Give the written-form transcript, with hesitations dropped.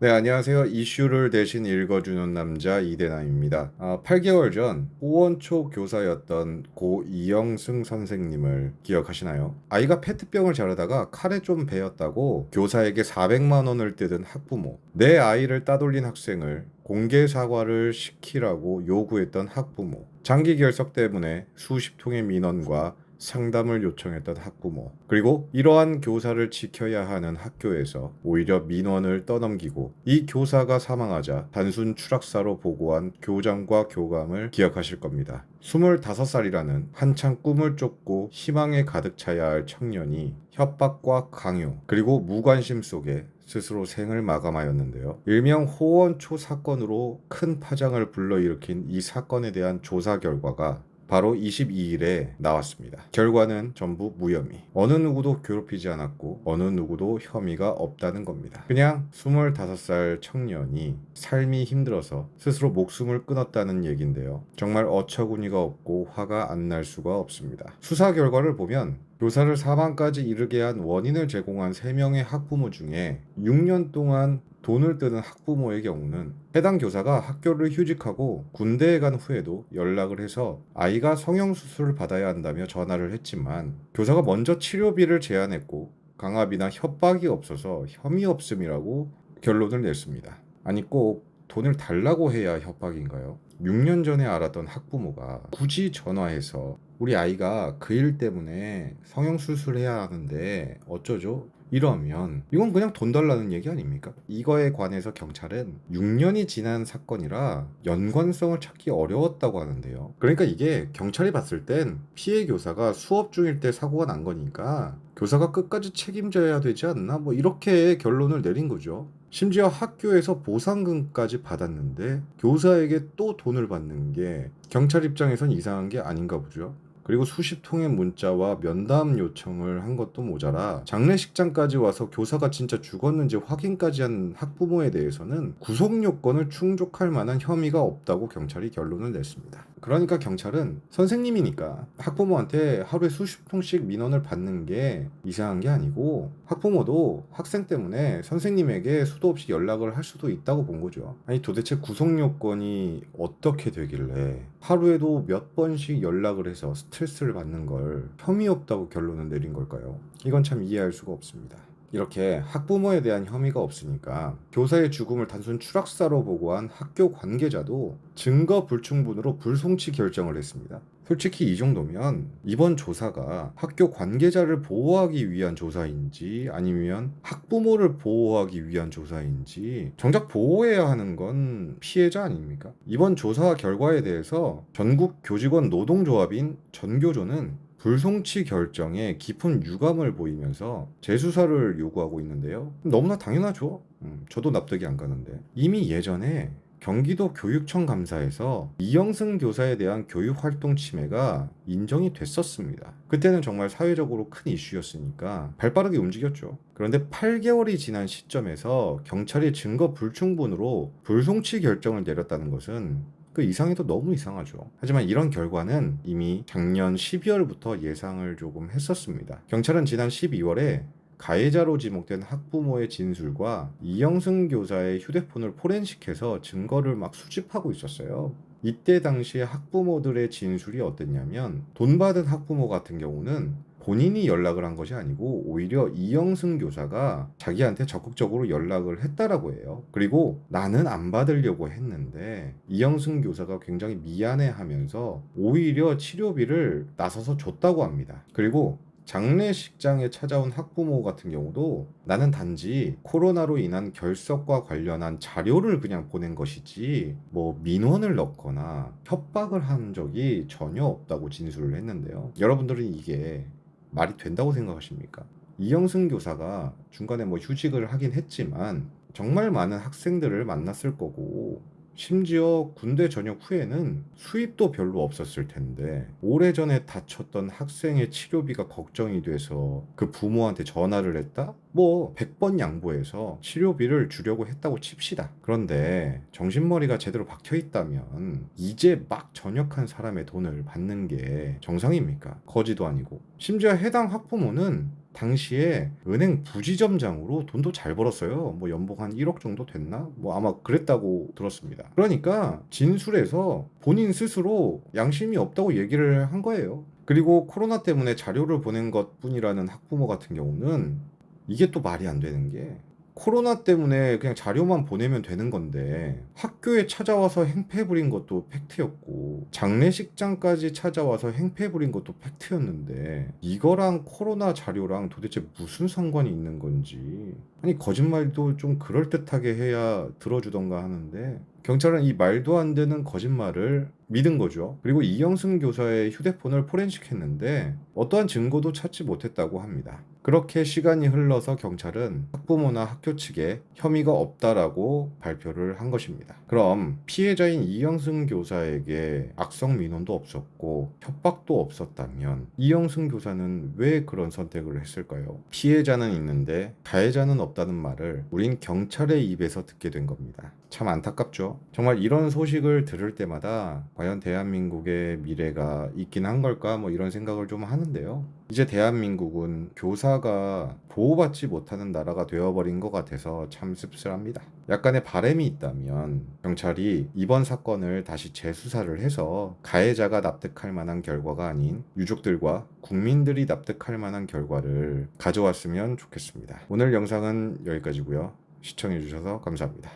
네, 안녕하세요. 이슈를 대신 읽어주는 남자 이대남입니다. 8개월 전 호원초 교사였던 고 이영승 선생님을 기억하시나요? 아이가 페트병을 자르다가 칼에 좀 베었다고 교사에게 400만 원을 뜯은 학부모, 내 아이를 따돌린 학생을 공개 사과를 시키라고 요구했던 학부모, 장기 결석 때문에 수십 통의 민원과 상담을 요청했던 학부모, 그리고 이러한 교사를 지켜야 하는 학교에서 오히려 민원을 떠넘기고 이 교사가 사망하자 단순 추락사로 보고한 교장과 교감을 기억하실 겁니다. 25살이라는 한창 꿈을 쫓고 희망에 가득 차야 할 청년이 협박과 강요, 그리고 무관심 속에 스스로 생을 마감하였는데요. 일명 호원초 사건으로 큰 파장을 불러일으킨 이 사건에 대한 조사 결과가 바로 22일에 나왔습니다. 결과는 전부 무혐의. 어느 누구도 괴롭히지 않았고 어느 누구도 혐의가 없다는 겁니다. 그냥 25살 청년이 삶이 힘들어서 스스로 목숨을 끊었다는 얘긴데요. 정말 어처구니가 없고 화가 안 날 수가 없습니다. 수사 결과를 보면 교사를 사망까지 이르게 한 원인을 제공한 3명의 학부모 중에 6년 동안 돈을 뜨는 학부모의 경우는 해당 교사가 학교를 휴직하고 군대에 간 후에도 연락을 해서 아이가 성형수술을 받아야 한다며 전화를 했지만 교사가 먼저 치료비를 제안했고 강압이나 협박이 없어서 혐의 없음이라고 결론을 냈습니다. 아니 꼭 돈을 달라고 해야 협박인가요? 6년 전에 알았던 학부모가 굳이 전화해서 우리 아이가 그 일 때문에 성형수술해야 하는데 어쩌죠? 이러면 이건 그냥 돈 달라는 얘기 아닙니까? 이거에 관해서 경찰은 6년이 지난 사건이라 연관성을 찾기 어려웠다고 하는데요. 그러니까 이게 경찰이 봤을 땐 피해 교사가 수업 중일 때 사고가 난 거니까 교사가 끝까지 책임져야 되지 않나? 뭐 이렇게 결론을 내린 거죠. 심지어 학교에서 보상금까지 받았는데 교사에게 또 돈을 받는 게 경찰 입장에선 이상한 게 아닌가 보죠. 그리고 수십 통의 문자와 면담 요청을 한 것도 모자라 장례식장까지 와서 교사가 진짜 죽었는지 확인까지 한 학부모에 대해서는 구속 요건을 충족할 만한 혐의가 없다고 경찰이 결론을 냈습니다. 그러니까 경찰은 선생님이니까 학부모한테 하루에 수십 통씩 민원을 받는 게 이상한 게 아니고 학부모도 학생 때문에 선생님에게 수도 없이 연락을 할 수도 있다고 본 거죠. 아니 도대체 구속 요건이 어떻게 되길래 하루에도 몇 번씩 연락을 해서 스트레스를 받는 걸 혐의 없다고 결론을 내린 걸까요? 이건 참 이해할 수가 없습니다. 이렇게 학부모에 대한 혐의가 없으니까 교사의 죽음을 단순 추락사로 보고한 학교 관계자도 증거 불충분으로 불송치 결정을 했습니다. 솔직히 이 정도면 이번 조사가 학교 관계자를 보호하기 위한 조사인지 아니면 학부모를 보호하기 위한 조사인지 정작 보호해야 하는 건 피해자 아닙니까? 이번 조사 결과에 대해서 전국 교직원 노동조합인 전교조는 불송치 결정에 깊은 유감을 보이면서 재수사를 요구하고 있는데요. 너무나 당연하죠. 저도 납득이 안 가는데. 이미 예전에 경기도 교육청 감사에서 이영승 교사에 대한 교육활동 침해가 인정이 됐었습니다. 그때는 정말 사회적으로 큰 이슈였으니까 발빠르게 움직였죠. 그런데 8개월이 지난 시점에서 경찰이 증거 불충분으로 불송치 결정을 내렸다는 것은 그 이상이 더 너무 이상하죠. 하지만 이런 결과는 이미 작년 12월부터 예상을 조금 했었습니다. 경찰은 지난 12월에 가해자로 지목된 학부모의 진술과 이영승 교사의 휴대폰을 포렌식해서 증거를 막 수집하고 있었어요. 이때 당시에 학부모들의 진술이 어땠냐면 돈 받은 학부모 같은 경우는 본인이 연락을 한 것이 아니고 오히려 이영승 교사가 자기한테 적극적으로 연락을 했다라고 해요. 그리고 나는 안 받으려고 했는데 이영승 교사가 굉장히 미안해하면서 오히려 치료비를 나서서 줬다고 합니다. 그리고 장례식장에 찾아온 학부모 같은 경우도 나는 단지 코로나로 인한 결석과 관련한 자료를 그냥 보낸 것이지 뭐 민원을 넣거나 협박을 한 적이 전혀 없다고 진술을 했는데요. 여러분들은 이게 말이 된다고 생각하십니까? 이영승 교사가 중간에 뭐 휴직을 하긴 했지만 정말 많은 학생들을 만났을 거고 심지어 군대 전역 후에는 수입도 별로 없었을 텐데 오래전에 다쳤던 학생의 치료비가 걱정이 돼서 그 부모한테 전화를 했다? 뭐 100번 양보해서 치료비를 주려고 했다고 칩시다. 그런데 정신머리가 제대로 박혀 있다면 이제 막 전역한 사람의 돈을 받는 게 정상입니까? 거지도 아니고. 심지어 해당 학부모는 당시에 은행 부지점장으로 돈도 잘 벌었어요. 뭐 연봉 한 1억 정도 됐나? 뭐 아마 그랬다고 들었습니다. 그러니까 진술에서 본인 스스로 양심이 없다고 얘기를 한 거예요. 그리고 코로나 때문에 자료를 보낸 것뿐이라는 학부모 같은 경우는 이게 또 말이 안 되는 게, 코로나 때문에 그냥 자료만 보내면 되는 건데 학교에 찾아와서 행패 부린 것도 팩트였고 장례식장까지 찾아와서 행패 부린 것도 팩트였는데 이거랑 코로나 자료랑 도대체 무슨 상관이 있는 건지. 아니, 거짓말도 좀 그럴듯하게 해야 들어주던가 하는데 경찰은 이 말도 안 되는 거짓말을 믿은 거죠. 그리고 이영승 교사의 휴대폰을 포렌식했는데 어떠한 증거도 찾지 못했다고 합니다. 그렇게 시간이 흘러서 경찰은 학부모나 학교 측에 혐의가 없다라고 발표를 한 것입니다. 그럼 피해자인 이영승 교사에게 악성 민원도 없었고 협박도 없었다면 이영승 교사는 왜 그런 선택을 했을까요? 피해자는 있는데 가해자는 없다는 말을 우린 경찰의 입에서 듣게 된 겁니다. 참 안타깝죠. 정말 이런 소식을 들을 때마다 과연 대한민국의 미래가 있긴 한 걸까, 뭐 이런 생각을 좀 하는데요. 이제 대한민국은 교사가 보호받지 못하는 나라가 되어버린 것 같아서 참 씁쓸합니다. 약간의 바람이 있다면 경찰이 이번 사건을 다시 재수사를 해서 가해자가 납득할 만한 결과가 아닌 유족들과 국민들이 납득할 만한 결과를 가져왔으면 좋겠습니다. 오늘 영상은 여기까지고요. 시청해주셔서 감사합니다.